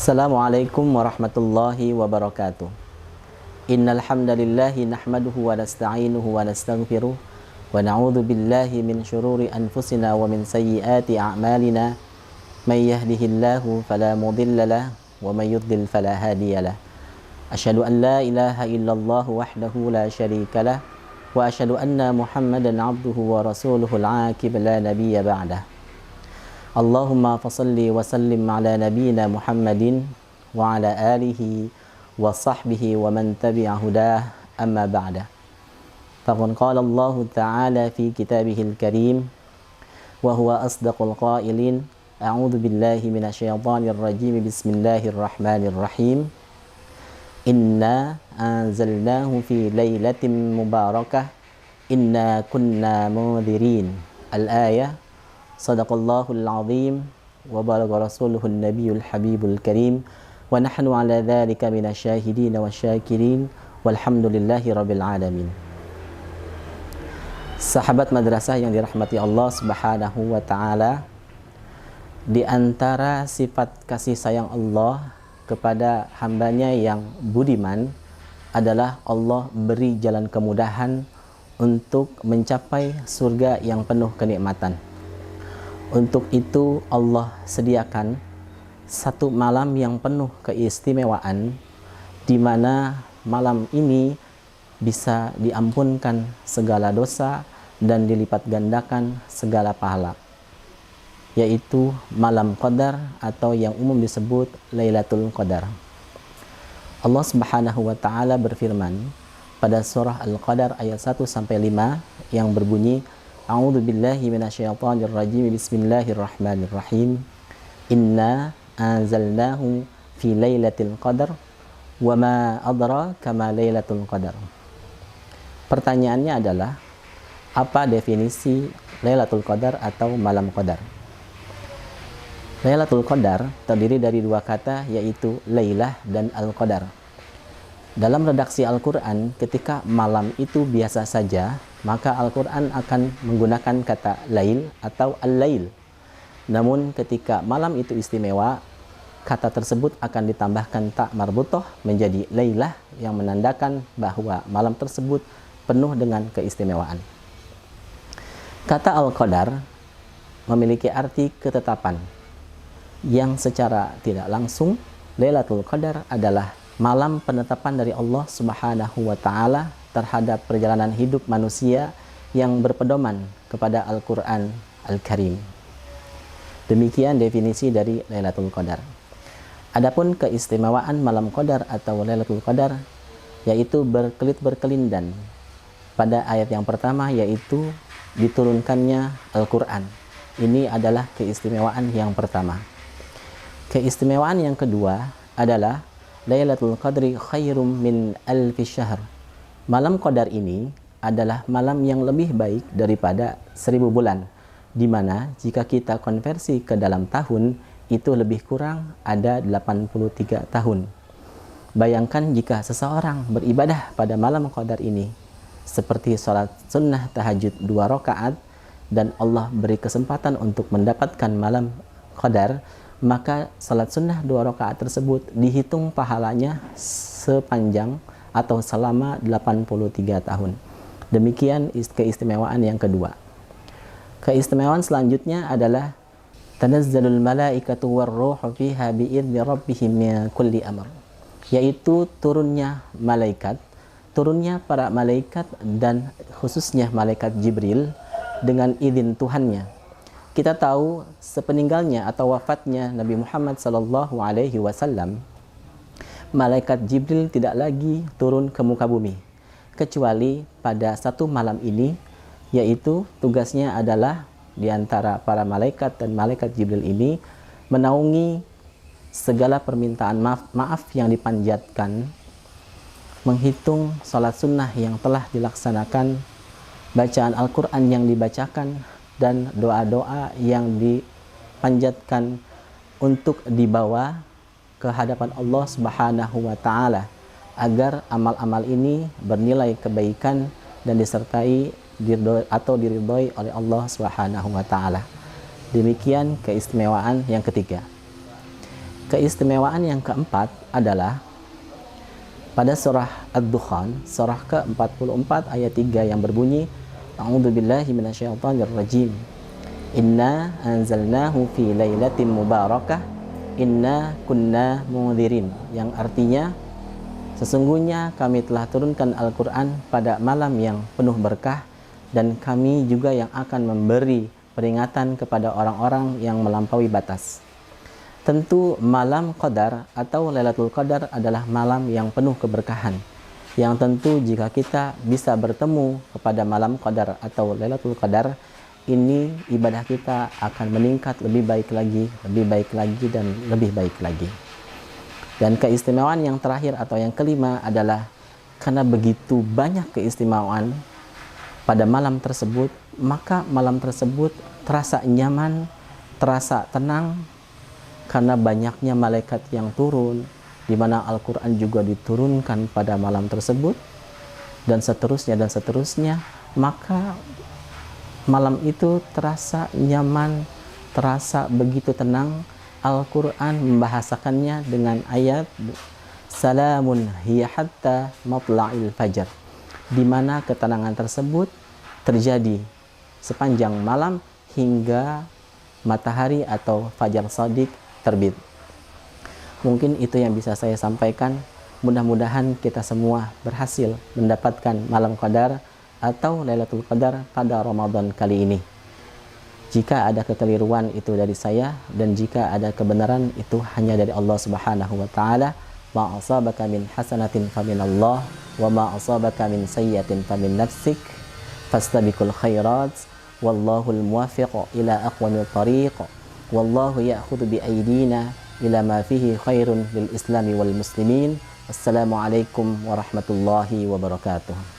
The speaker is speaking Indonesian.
Assalamualaikum warahmatullahi wabarakatuh. Innal hamdalillahi nahmaduhu wa nasta'inuhu wa nastaghfiruh wa na'udzu billahi min syururi anfusina wa min sayyiati a'malina. May yahdihillahu fala mudilla lahu wa may yudlil fala hadiyalah. Asyhadu an la ilaha illallah wahdahu la syarika lah wa asyhadu anna Muhammadan 'abduhu wa rasuluhul 'aqib la nabiyya ba'dah. Allahumma fasalli wa sallim ala nabiyyina Muhammadin wa ala alihi wa sahbihi wa man tabi'a hudah, amma ba'da. Faqad qala Allah ta'ala fi kitabihil karim wa huwa asdaqul qailin. A'udzu billahi minasyaitonir rajim. Bismillahirrahmanirrahim. Inna anzalnahu fi lailatin mubarakah inna kunna mundhirin. Al-ayah. Sadaqallahul azim wa balagha rasuluhun nabiyul habibul karim wa nahnu ala dzalika minasyahidin wasyakirin walhamdulillahi rabbil alamin. Sahabat madrasah yang dirahmati Allah Subhanahu wa taala, di antara sifat kasih sayang Allah kepada hambanya yang budiman adalah Allah beri jalan kemudahan untuk mencapai surga yang penuh kenikmatan. Untuk itu Allah sediakan satu malam yang penuh keistimewaan, di mana malam ini bisa diampunkan segala dosa dan dilipat gandakan segala pahala, yaitu malam Qadar atau yang umum disebut Lailatul Qadar. Allah Subhanahu wa taala berfirman pada surah Al-Qadar ayat 1 sampai 5 yang berbunyi, A'udzu billahi minasyaitonir rajim. Bismillahirrahmanirrahim. Inna anzalnahu fi lailatul qadar wa ma adraka ma lailatul qadar. Pertanyaannya adalah, apa definisi Lailatul Qadar atau malam Qadar? Lailatul Qadar terdiri dari dua kata, yaitu Lailah dan Al-Qadar. Dalam redaksi Al-Quran, ketika malam itu biasa saja, maka Al-Quran akan menggunakan kata lail atau al-lail. Namun ketika malam itu istimewa, kata tersebut akan ditambahkan ta marbutoh menjadi lailah, yang menandakan bahwa malam tersebut penuh dengan keistimewaan. Kata Al-Qadar memiliki arti ketetapan, yang secara tidak langsung Lailatul Qadar adalah malam penetapan dari Allah Subhanahu wa taala terhadap perjalanan hidup manusia yang berpedoman kepada Al-Quran Al-Karim. Demikian definisi dari Lailatul Qadar. Adapun keistimewaan malam Qadar atau Lailatul Qadar, yaitu berkelit-berkelindan pada ayat yang pertama, yaitu diturunkannya Al-Quran. Ini adalah keistimewaan yang pertama. Keistimewaan yang kedua adalah Lailatul Qadri khairum min alfi syahr. Malam Qadar ini adalah malam yang lebih baik daripada 1000 bulan, di mana jika kita konversi ke dalam tahun, itu lebih kurang ada 83 tahun. Bayangkan jika seseorang beribadah pada malam Qadar ini, seperti sholat sunnah tahajud 2 rakaat, dan Allah beri kesempatan untuk mendapatkan malam Qadar, maka salat sunnah 2 rakaat tersebut dihitung pahalanya sepanjang atau selama 83 tahun. Demikian keistimewaan yang kedua. Keistimewaan selanjutnya adalah tanazzalul malaikatu warruhu fiha bi'izni rabbihim min kulli amr, yaitu turunnya para malaikat dan khususnya malaikat Jibril dengan izin Tuhannya. Kita tahu sepeninggalnya atau wafatnya Nabi Muhammad SAW, malaikat Jibril tidak lagi turun ke muka bumi, kecuali pada satu malam ini, yaitu tugasnya adalah di antara para malaikat dan malaikat Jibril ini menaungi segala permintaan maaf yang dipanjatkan, menghitung salat sunnah yang telah dilaksanakan, bacaan Al-Quran yang dibacakan, dan doa-doa yang dipanjatkan untuk dibawa ke hadapan Allah Subhanahu wa taala, agar amal-amal ini bernilai kebaikan dan disertai diridhoi oleh Allah Subhanahu wa taala. Demikian keistimewaan yang ketiga. Keistimewaan yang keempat adalah pada surah Ad-Dukhan, surah ke-44 ayat 3 yang berbunyi, A'udzubillahi minasyaitonirrajim. Inna anzalnahu fi lailatin mubarakah, inna kunna mundzirin. Yang artinya, sesungguhnya kami telah turunkan Al-Quran pada malam yang penuh berkah, dan kami juga yang akan memberi peringatan kepada orang-orang yang melampaui batas. Tentu malam Qadar atau Lailatul Qadar adalah malam yang penuh keberkahan, yang tentu jika kita bisa bertemu kepada malam Qadar atau Lailatul Qadar, ini ibadah kita akan meningkat lebih baik lagi, dan lebih baik lagi. Dan keistimewaan yang terakhir atau yang kelima adalah karena begitu banyak keistimewaan pada malam tersebut, maka malam tersebut terasa nyaman, terasa tenang, karena banyaknya malaikat yang turun, di mana Al-Quran juga diturunkan pada malam tersebut, dan seterusnya, maka malam itu terasa nyaman, terasa begitu tenang. Al-Quran membahasakannya dengan ayat Salamun hiya hatta matla'il fajar, di mana ketenangan tersebut terjadi sepanjang malam hingga matahari atau fajar shadiq terbit. Mungkin itu yang bisa saya sampaikan. Mudah-mudahan kita semua berhasil mendapatkan malam Qadar atau Lailatul Qadar pada Ramadan kali ini. Jika ada kekeliruan itu dari saya, dan jika ada kebenaran itu hanya dari Allah Subhanahu wa taala. Ma asabaka min hasanatin faminallah, wa ma asabaka min sayyi'atin famin nafsik, fastabiqul khairat, wallahul muwaffiq ila aqwamit thariq. Wallahu ya'khudhu bi aydina ila ma fihi khairun lil islami wal muslimin. Wassalamualaikum warahmatullahi wabarakatuh.